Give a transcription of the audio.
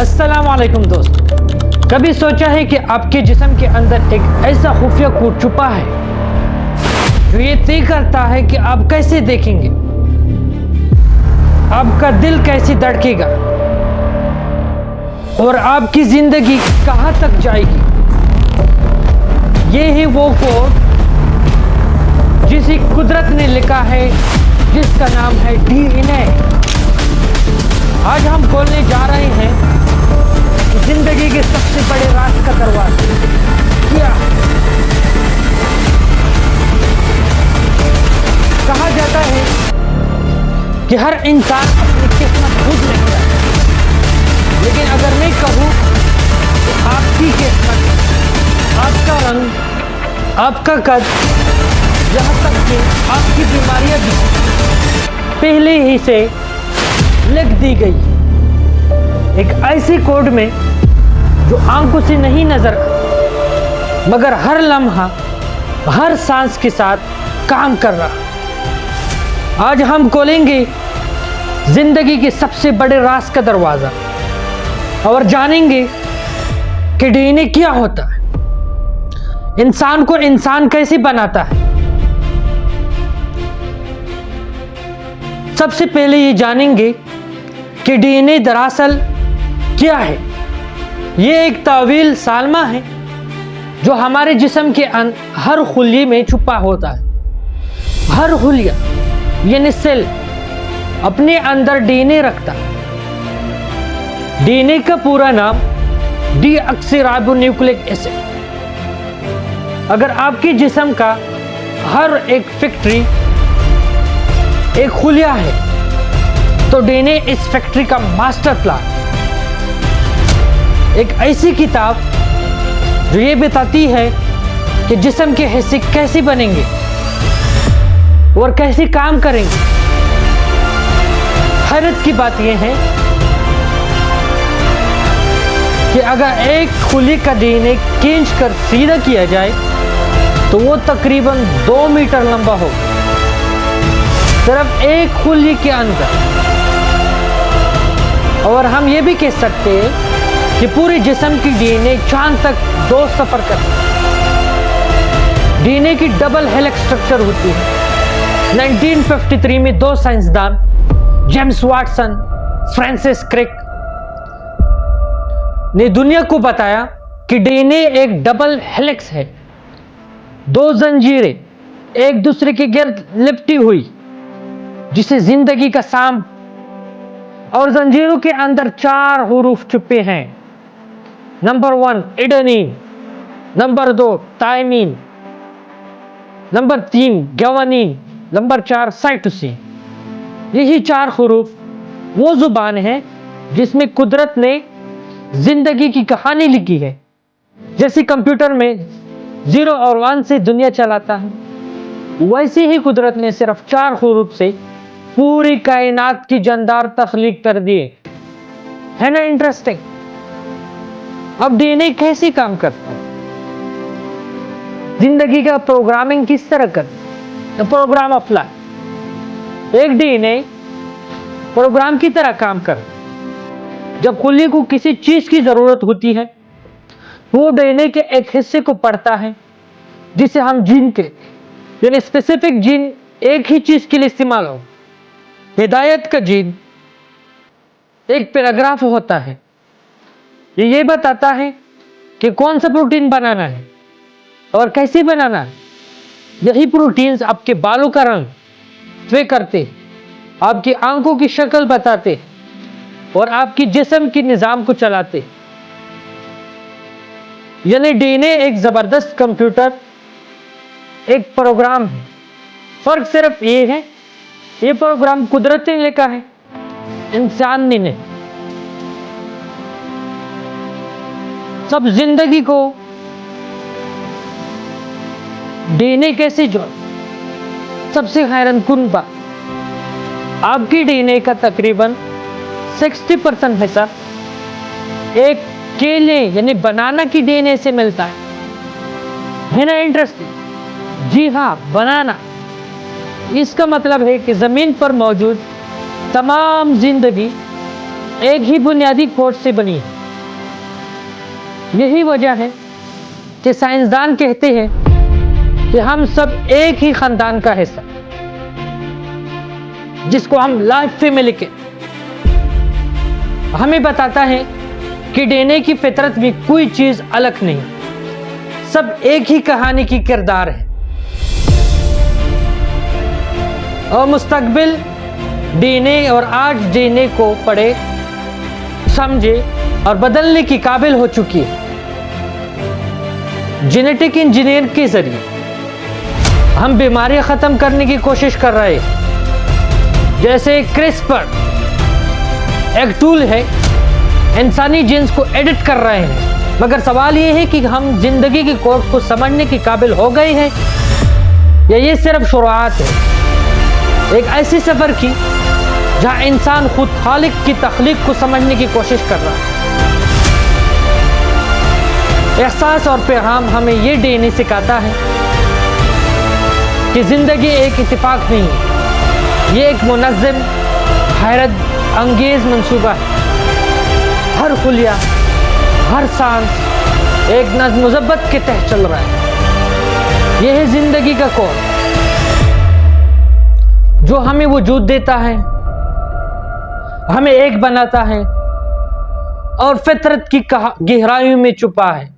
अस्सलाम वालेकुम दोस्तों, कभी सोचा है कि आपके जिस्म के अंदर एक ऐसा खुफिया कोड छुपा है जो ये तय करता है कि आप कैसे देखेंगे, आपका दिल कैसे धड़केगा और आपकी जिंदगी कहां तक जाएगी। ये है वो कोड जिसे कुदरत ने लिखा है, जिसका नाम है DNA। आज हम खोलने जा रहे हैं जिंदगी के सबसे बड़े राज का दरवाजा। क्या कहा जाता है कि हर इंसान अपनी किस्मत खुद लिखता है, लेकिन अगर मैं कहूं कि आपकी किस्मत, आपका रंग, आपका कद, यहाँ तक कि आपकी बीमारियां भी पहले ही से लिख दी गई एक ऐसे कोड में जो आंखों से नहीं नजर आता, मगर हर लम्हा, हर सांस के साथ काम कर रहा। आज हम खोलेंगे जिंदगी के सबसे बड़े राज का दरवाजा और जानेंगे कि DNA क्या होता है, इंसान को इंसान कैसे बनाता है। सबसे पहले ये जानेंगे कि DNA दरअसल क्या है। ये एक तावील सालमा है जो हमारे जिस्म के हर खुलिये में छुपा होता है। हर खुलिया यानी सेल अपने अंदर DNA रखता है। DNA का पूरा नाम डीऑक्सीराइबोन्यूक्लिक एसिड। अगर आपके जिस्म का हर एक फैक्ट्री एक खुलिया है तो DNA इस फैक्ट्री का मास्टर प्लान, एक ऐसी किताब जो ये बताती है कि जिस्म के हिस्से कैसे बनेंगे और कैसे काम करेंगे। हैरत की बात यह है कि अगर एक खुली का DNA खींच कर सीधा किया जाए तो वो तकरीबन 2 मीटर लंबा होगा, सिर्फ एक खुली के अंदर। और हम ये भी कह सकते हैं कि पूरे जिस्म की DNA चांद तक 2 सफर कर सकती है। DNA की डबल हेलिक्स स्ट्रक्चर होती है। 1953 में 2 साइंसदान जेम्स वाटसन, फ्रांसिस क्रिक ने दुनिया को बताया कि DNA एक डबल हेलिक्स है। 2 जंजीरें एक दूसरे के गिर्द लिपटी हुई जिसे जिंदगी का साम, और जंजीरों के अंदर 4 हुरूफ छुपे हैं। Number 1 adenine, number 2 thymine, number 3 guanine, number 4 cytosine. यही 4 हुरूफ वो जुबान है जिसमें कुदरत ने जिंदगी की कहानी लिखी है। जैसे कंप्यूटर में 0 और 1 से दुनिया चलाता है, वैसे ही कुदरत ने सिर्फ 4 हुरूफ से पूरी कायनात की जानदार तख्लीक कर दिए। है ना इंटरेस्टिंग। अब DNA कैसे काम करता है, जिंदगी का प्रोग्रामिंग किस तरह करता है, प्रोग्राम ऑफ लाइफ। एक DNA प्रोग्राम की तरह काम करता है। जब खुली को किसी चीज की जरूरत होती है, वो DNA के एक हिस्से को पढ़ता है जिसे हम जीन के, यानी स्पेसिफिक जीन एक ही चीज के लिए इस्तेमाल हो। हिदायत का जीन एक पैराग्राफ होता है, ये बताता है कि कौन सा प्रोटीन बनाना है और कैसे बनाना है। यही प्रोटीन्स आपके बालों का रंग तय करते, आपकी आंखों की शक्ल बताते और आपकी जिस्म के निजाम को चलाते। यानी DNA एक जबरदस्त कंप्यूटर, एक प्रोग्राम है। फर्क सिर्फ ये है, ये प्रोग्राम कुदरत ने लिखा है, इंसान ने नहीं। सब जिंदगी को DNA कैसे जोड़, सबसे हैरानकुन बात, आपकी DNA का तकरीबन 60% हिस्सा एक केले यानी बनाना की DNA से मिलता है ना इंटरेस्टिंग। जी हाँ, बनाना। इसका मतलब है कि जमीन पर मौजूद तमाम जिंदगी एक ही बुनियादी कोड से बनी है। यही वजह है कि साइंसदान कहते हैं कि हम सब एक ही खानदान का हिस्सा, जिसको हम लाइफ फैमिली के। हमें बताता है कि डीएनए की फितरत में कोई चीज अलग नहीं, सब एक ही कहानी की किरदार है। और मुस्तकबिल डीएनए और आज डीएनए को पढ़े, समझे और बदलने की काबिल हो चुकी है। जेनेटिक इंजीनियर के जरिए हम बीमारियां खत्म करने की कोशिश कर रहे हैं। जैसे क्रिस्पर एक टूल है, इंसानी जीन्स को एडिट कर रहे हैं। मगर सवाल यह है कि हम जिंदगी के कोड को समझने के काबिल हो गए हैं या ये सिर्फ शुरुआत है एक ऐसी सफर की जहां इंसान खुद खालिक की तख्लीक को समझने की कोशिश कर रहा है। एहसास और पैगाम हमें ये डीएनए सिखाता है कि जिंदगी एक इत्तेफाक नहीं है, ये एक मुनज़्ज़म हैरत अंगेज मंसूबा है। हर खुलिया, हर सांस एक नज़्म ज़ब्त के तहत चल रहा है। यह है जिंदगी का कोड जो हमें वजूद देता है, हमें एक बनाता है और फितरत की गहराइयों में छुपा है।